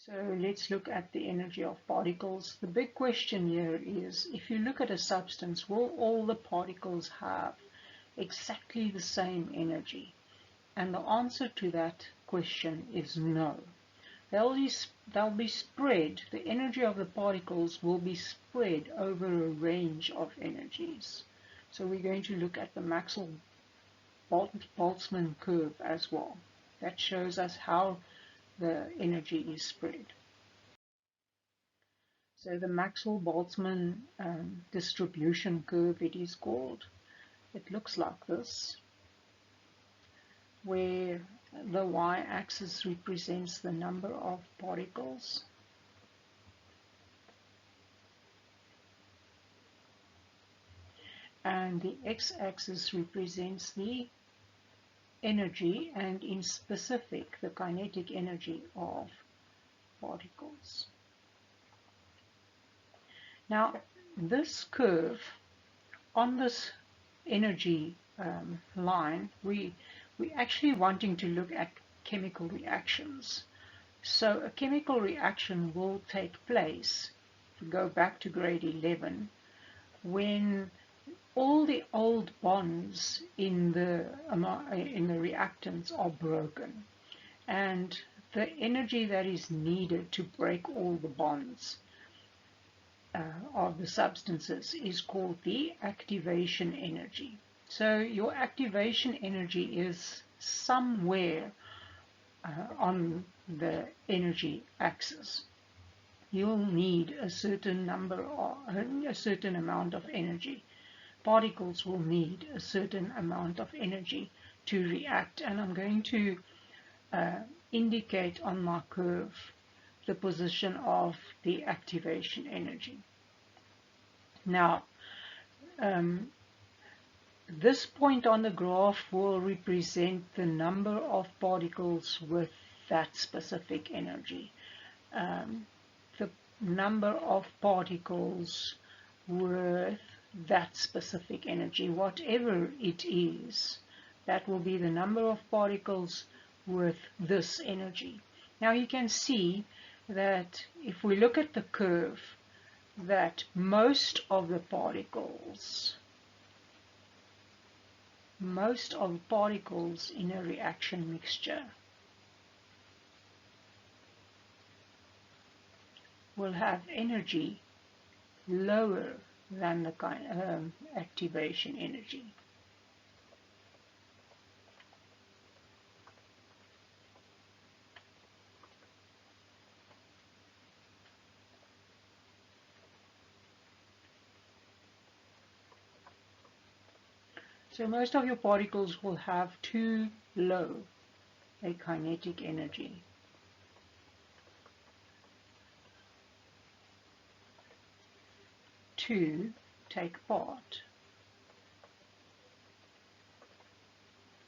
So let's look at the energy of particles. The big question here is, if you look at a substance, will all the particles have exactly the same energy? And the answer to that question is no. They'll be spread, the energy of the particles will be spread over a range of energies. So we're going to look at the Maxwell-Boltzmann curve as well. That shows us how the energy is spread. So the Maxwell-Boltzmann distribution curve, it is called. It looks like this, where the y-axis represents the number of particles, and the x-axis represents the energy, and in specific the kinetic energy of particles. Now this curve, on this energy line, we're actually wanting to look at chemical reactions. So a chemical reaction will take place, if we go back to grade 11, when all the old bonds in the reactants are broken, and the energy that is needed to break all the bonds of the substances is called the activation energy. So your activation energy is somewhere on the energy axis. You'll need a certain amount of energy. Particles will need a certain amount of energy to react, and I'm going to indicate on my curve the position of the activation energy. Now, this point on the graph will represent the number of particles with that specific energy. The number of particles with that specific energy, whatever it is, that will be the number of particles with this energy. Now you can see that if we look at the curve, that most of the particles in a reaction mixture will have energy lower than the activation energy. So most of your particles will have too low a kinetic energy. To take part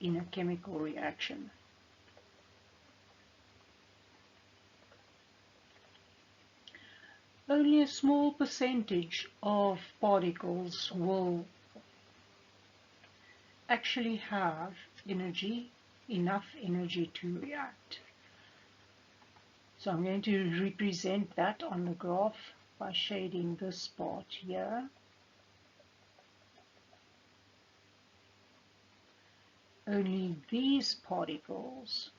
in a chemical reaction. Only a small percentage of particles will actually have enough energy to react. So I'm going to represent that on the graph by shading this part here. Only these particles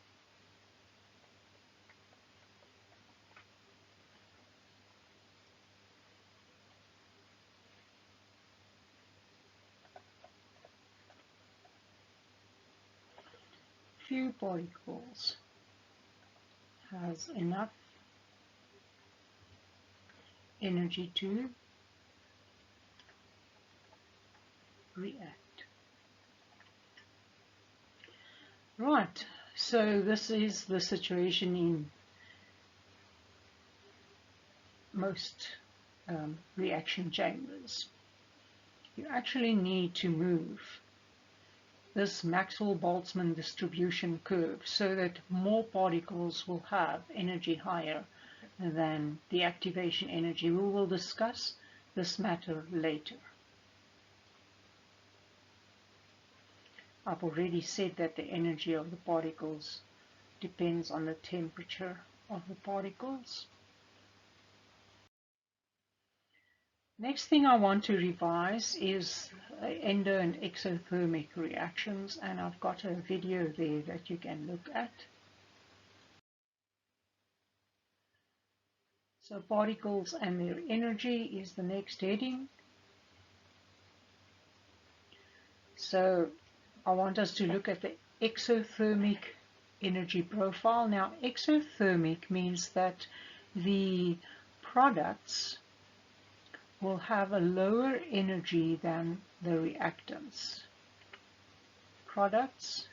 few particles has enough energy to react. Right, so this is the situation in most reaction chambers. You actually need to move this Maxwell-Boltzmann distribution curve so that more particles will have energy higher than the activation energy. We will discuss this matter later. I've already said that the energy of the particles depends on the temperature of the particles. Next thing I want to revise is endo and exothermic reactions, and I've got a video there that you can look at. So particles and their energy is the next heading. So I want us to look at the exothermic energy profile. Now exothermic means that the products will have a lower energy than the reactants. Products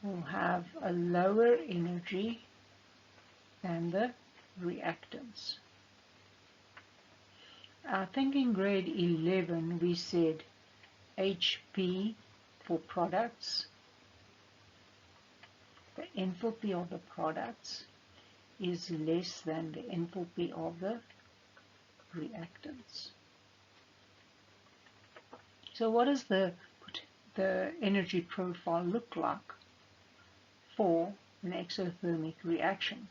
will have a lower energy than the reactants. I think in grade 11 we said HP for products. The enthalpy of the products is less than the enthalpy of the reactants. So what does the energy profile look like for an exothermic reaction?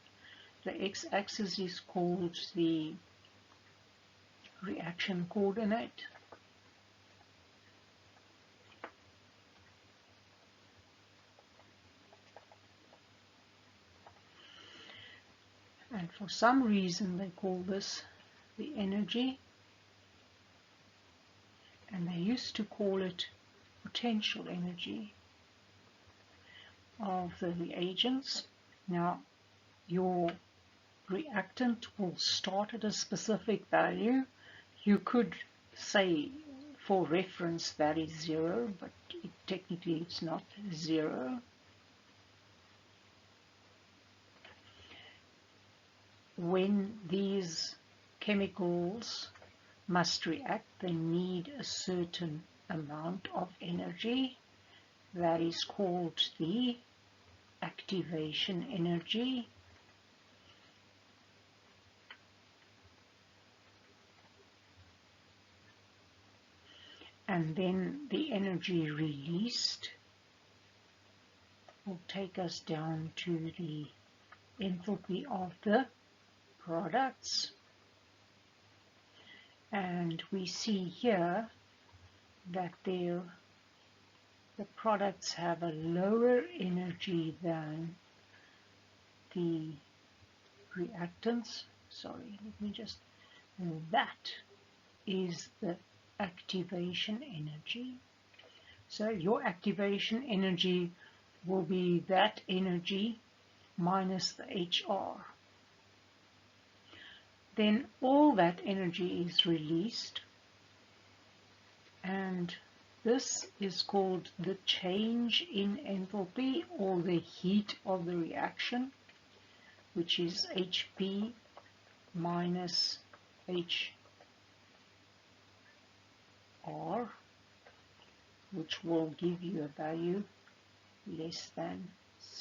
The x-axis is called the reaction coordinate. And for some reason they call this the energy, and they used to call it potential energy of the reagents. Now your reactant will start at a specific value. You could say for reference that is 0, but technically it's not 0. When these chemicals must react, they need a certain amount of energy. That is called the activation energy. And then the energy released will take us down to the enthalpy of the products. And we see here that the products have a lower energy than the reactants. Sorry, let me just, that is the activation energy. So your activation energy will be that energy minus the HR. Then all that energy is released, and this is called the change in enthalpy, or the heat of the reaction, which is HP minus HR, which will give you a value less than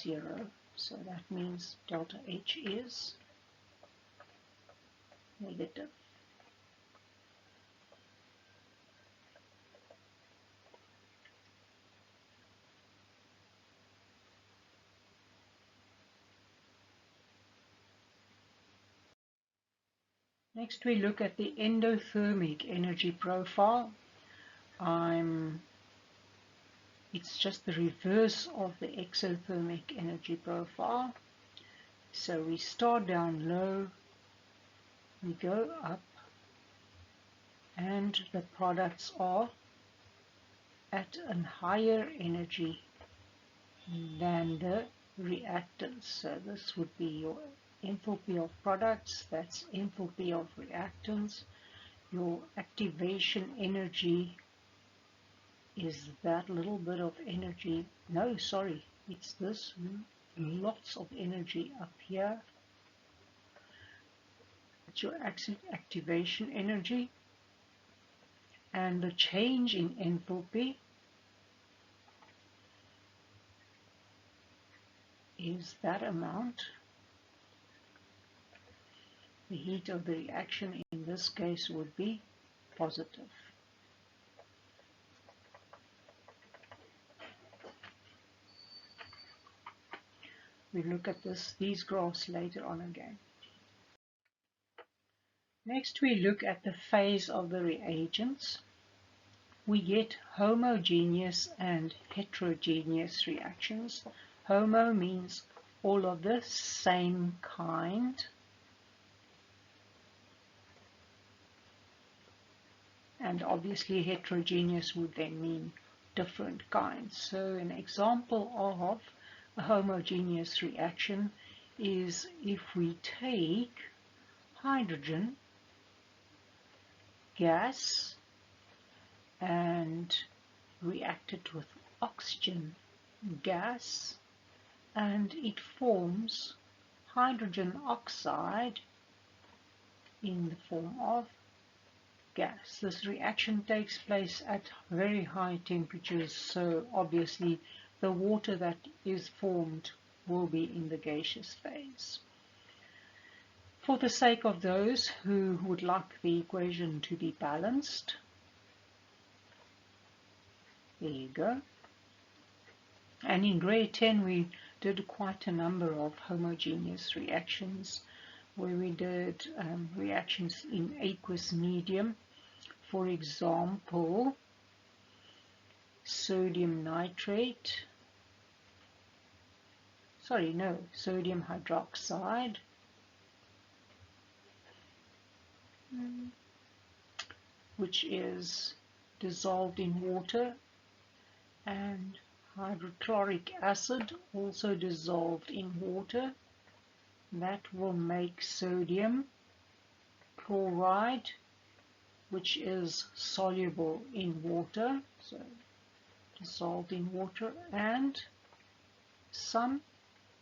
0. So that means delta H is negative. Next we look at the endothermic energy profile. It's just the reverse of the exothermic energy profile. So we start down low, we go up, and the products are at a higher energy than the reactants. So this would be your enthalpy of products, that's enthalpy of reactants. Your activation energy is that little bit of energy. No, sorry, it's this lots of energy up here. It's your activation energy, and the change in enthalpy is that amount. The heat of the reaction in this case would be positive. We look at these graphs later on again. Next we look at the phase of the reagents. We get homogeneous and heterogeneous reactions. Homo means all of the same kind, and obviously heterogeneous would then mean different kinds. So an example of a homogeneous reaction is if we take hydrogen gas and react it with oxygen gas, and it forms hydrogen oxide in the form of gas. This reaction takes place at very high temperatures, so obviously the water that is formed will be in the gaseous phase. For the sake of those who would like the equation to be balanced, there you go. And in grade 10 we did quite a number of homogeneous reactions where we did reactions in aqueous medium. For example, sodium hydroxide, which is dissolved in water, and hydrochloric acid, also dissolved in water. That will make sodium chloride, which is soluble in water, so dissolved in water, and some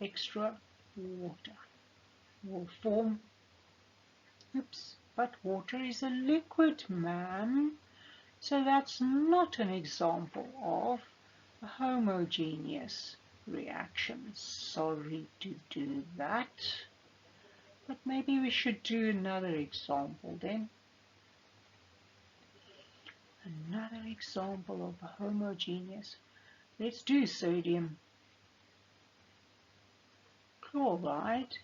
extra water will form, but water is a liquid, ma'am, so that's not an example of a homogeneous reaction. Sorry to do that, but maybe we should do another example then. Another example of a homogeneous. Let's do sodium chloride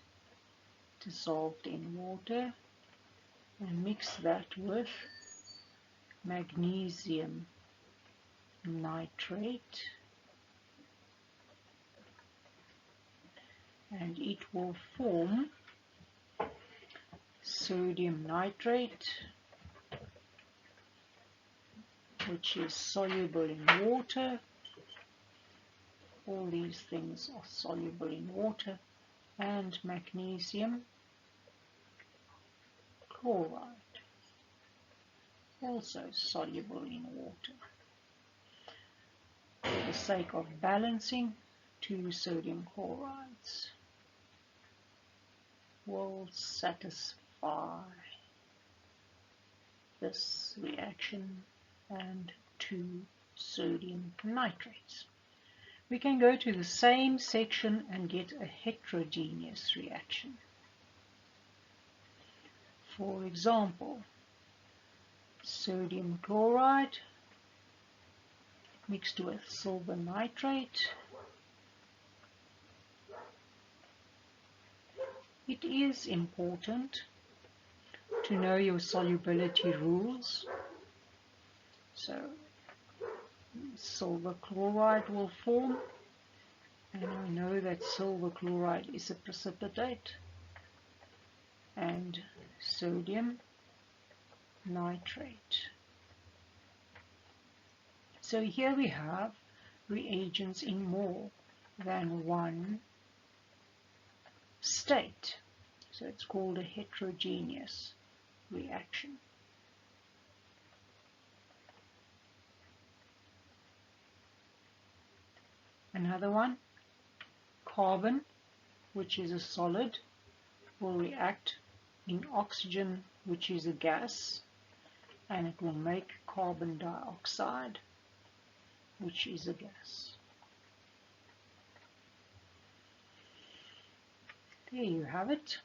dissolved in water and mix that with magnesium nitrate, and it will form sodium nitrate, which is soluble in water. All these things are soluble in water, and magnesium chloride, also soluble in water. For the sake of balancing, 2 sodium chlorides will satisfy this reaction, and 2 sodium nitrates. We can go to the same section and get a heterogeneous reaction. For example, sodium chloride mixed with silver nitrate. It is important to know your solubility rules. So silver chloride will form, and I know that silver chloride is a precipitate, and sodium nitrate. So here we have reagents in more than one state, so it's called a heterogeneous reaction. Another one, carbon, which is a solid, will react in oxygen, which is a gas, and it will make carbon dioxide, which is a gas. There you have it.